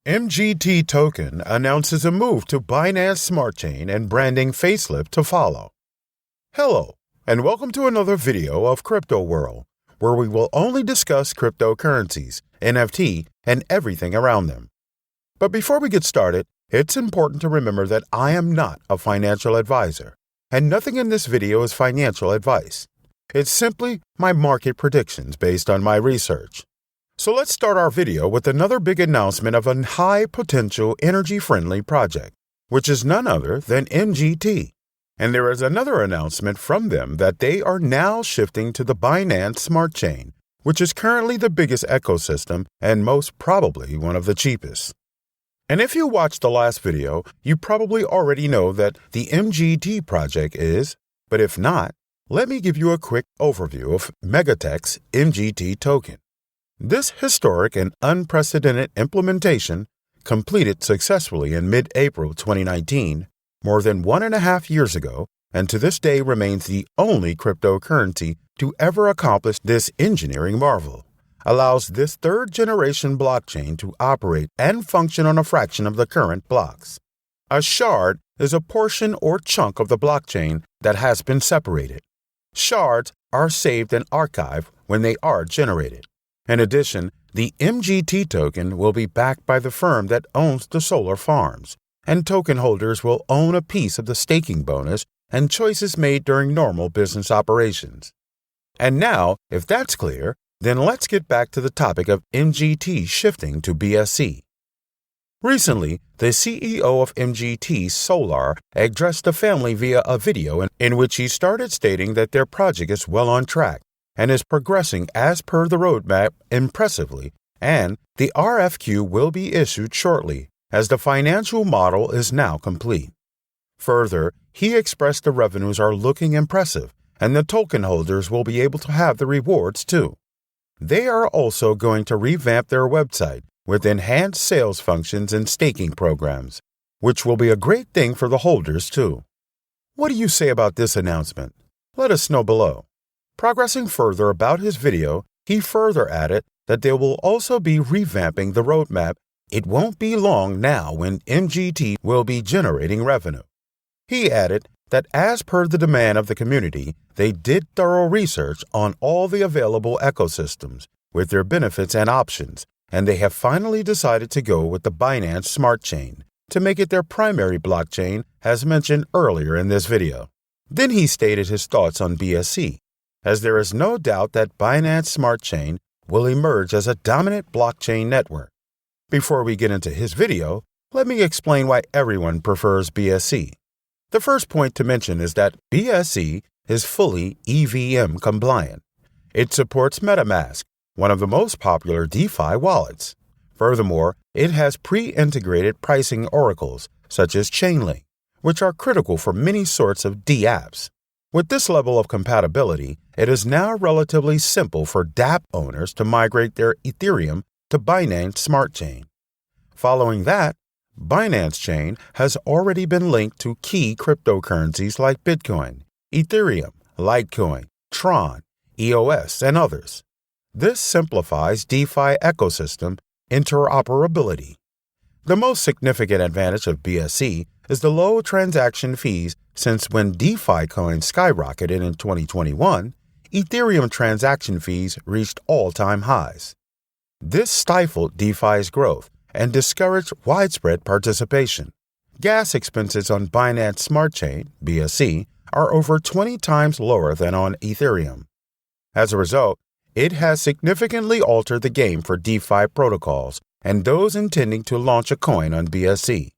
MGT Token announces a move to Binance Smart Chain and branding facelift to follow. Hello, and welcome to another video of Crypto World, where we will only discuss cryptocurrencies, NFT, and everything around them. But before we get started, it's important to remember that I am not a financial advisor, and nothing in this video is financial advice. It's simply my market predictions based on my research. So let's start our video with another big announcement of a high-potential energy-friendly project, which is none other than MGT. And there is another announcement from them that they are now shifting to the Binance Smart Chain, which is currently the biggest ecosystem and most probably one of the cheapest. And if you watched the last video, you probably already know that the MGT project is, but if not, let me give you a quick overview of Megatech's MGT token. This historic and unprecedented implementation, completed successfully in mid-April 2019, more than 1.5 years ago, and to this day remains the only cryptocurrency to ever accomplish this engineering marvel, allows this third-generation blockchain to operate and function on a fraction of the current blocks. A shard is a portion or chunk of the blockchain that has been separated. Shards are saved and archived when they are generated. In addition, the MGT token will be backed by the firm that owns the solar farms, and token holders will own a piece of the staking bonus and choices made during normal business operations. And now, if that's clear, then let's get back to the topic of MGT shifting to BSC. Recently, the CEO of MGT Solar addressed the family via a video in which he started stating that their project is well on track and is progressing as per the roadmap impressively, and the RFQ will be issued shortly, as the financial model is now complete. Further, he expressed the revenues are looking impressive, and the token holders will be able to have the rewards too. They are also going to revamp their website with enhanced sales functions and staking programs, which will be a great thing for the holders too. What do you say about this announcement? Let us know below. Progressing further about his video, he further added that they will also be revamping the roadmap. It won't be long now when MGT will be generating revenue. He added that as per the demand of the community, they did thorough research on all the available ecosystems with their benefits and options, and they have finally decided to go with the Binance Smart Chain to make it their primary blockchain, as mentioned earlier in this video. Then he stated his thoughts on BSC, as there is no doubt that Binance Smart Chain will emerge as a dominant blockchain network. Before we get into his video, let me explain why everyone prefers BSC. The first point to mention is that BSC is fully EVM compliant. It supports MetaMask, one of the most popular DeFi wallets. Furthermore, it has pre-integrated pricing oracles such as Chainlink, which are critical for many sorts of dApps. With this level of compatibility, it is now relatively simple for dApp owners to migrate their Ethereum to Binance Smart Chain. Following that, Binance Chain has already been linked to key cryptocurrencies like Bitcoin, Ethereum, Litecoin, Tron, EOS, and others. This simplifies DeFi ecosystem interoperability. The most significant advantage of BSC is the low transaction fees, since when DeFi coins skyrocketed in 2021, Ethereum transaction fees reached all-time highs. This stifled DeFi's growth and discouraged widespread participation. Gas expenses on Binance Smart Chain, BSC, are over 20 times lower than on Ethereum. As a result, it has significantly altered the game for DeFi protocols and those intending to launch a coin on BSC.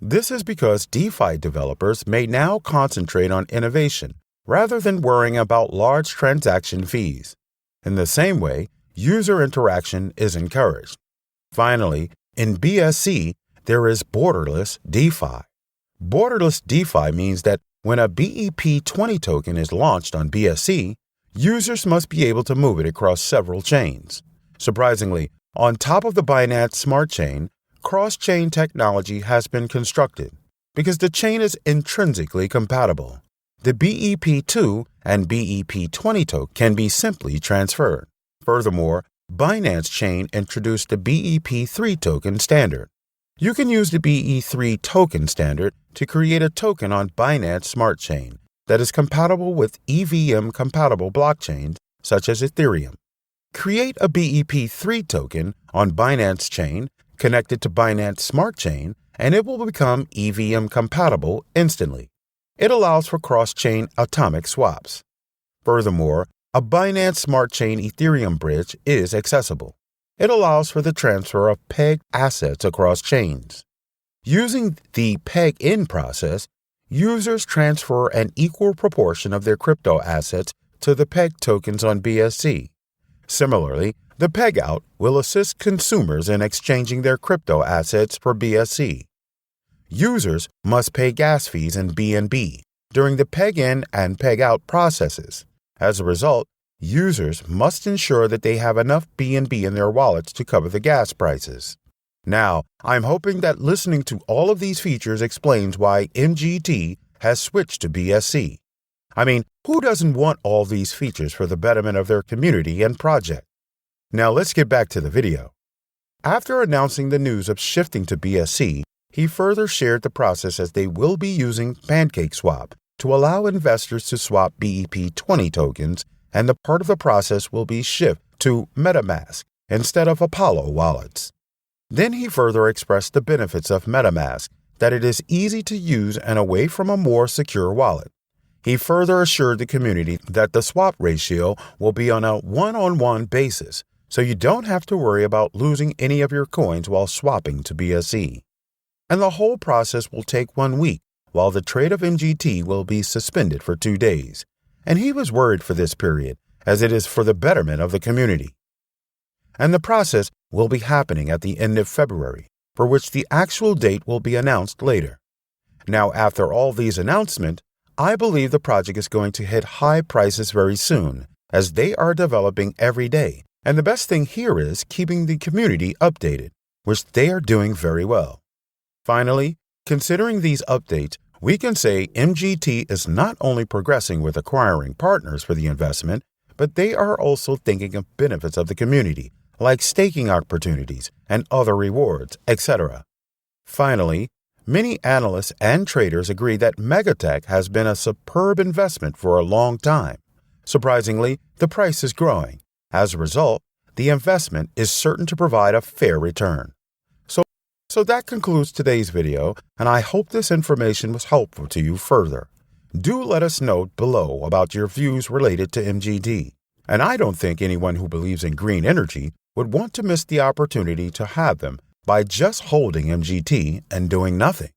This is because DeFi developers may now concentrate on innovation rather than worrying about large transaction fees. In the same way, user interaction is encouraged. Finally, in BSC, there is borderless DeFi. Borderless DeFi means that when a BEP20 token is launched on BSC, users must be able to move it across several chains. Surprisingly, on top of the Binance Smart Chain, cross-chain technology has been constructed because the chain is intrinsically compatible. The BEP2 and BEP20 token can be simply transferred. Furthermore, Binance Chain introduced the BEP3 token standard, You can use the BE3 token standard to create a token on Binance Smart Chain that is compatible with EVM-compatible blockchains such as Ethereum. Create a BEP3 token on Binance Chain connected to Binance Smart Chain, and it will become EVM-compatible instantly. It allows for cross-chain atomic swaps. Furthermore, a Binance Smart Chain Ethereum bridge is accessible. It allows for the transfer of pegged assets across chains. Using the peg-in process, users transfer an equal proportion of their crypto assets to the peg tokens on BSC. Similarly, the peg-out will assist consumers in exchanging their crypto assets for BSC. Users must pay gas fees in BNB during the peg-in and peg-out processes. As a result, users must ensure that they have enough BNB in their wallets to cover the gas prices. Now, I'm hoping that listening to all of these features explains why MGT has switched to BSC. I mean, who doesn't want all these features for the betterment of their community and project? Now let's get back to the video. After announcing the news of shifting to BSC, he further shared the process as they will be using PancakeSwap to allow investors to swap BEP20 tokens, and the part of the process will be shift to MetaMask instead of Apollo wallets. Then he further expressed the benefits of MetaMask, that it is easy to use and away from a more secure wallet. He further assured the community that the swap ratio will be on a one-on-one basis, so you don't have to worry about losing any of your coins while swapping to BSC. And the whole process will take 1 week, while the trade of MGT will be suspended for 2 days. And he was worried for this period, as it is for the betterment of the community. And the process will be happening at the end of February, for which the actual date will be announced later. Now, after all these announcements, I believe the project is going to hit high prices very soon, as they are developing every day. And the best thing here is keeping the community updated, which they are doing very well. Finally, considering these updates, we can say MGT is not only progressing with acquiring partners for the investment, but they are also thinking of benefits of the community, like staking opportunities and other rewards, etc. Finally, many analysts and traders agree that Megatech has been a superb investment for a long time. Surprisingly, the price is growing. As a result, the investment is certain to provide a fair return. So that concludes today's video, and I hope this information was helpful to you further. Do let us know below about your views related to MGT. And I don't think anyone who believes in green energy would want to miss the opportunity to have them by just holding MGT and doing nothing.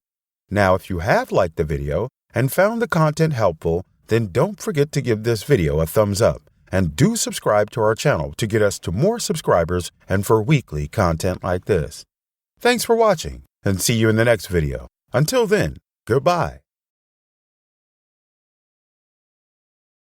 Now, if you have liked the video and found the content helpful, then don't forget to give this video a thumbs up and do subscribe to our channel to get us to more subscribers and for weekly content like this. Thanks for watching, and see you in the next video. Until then, goodbye.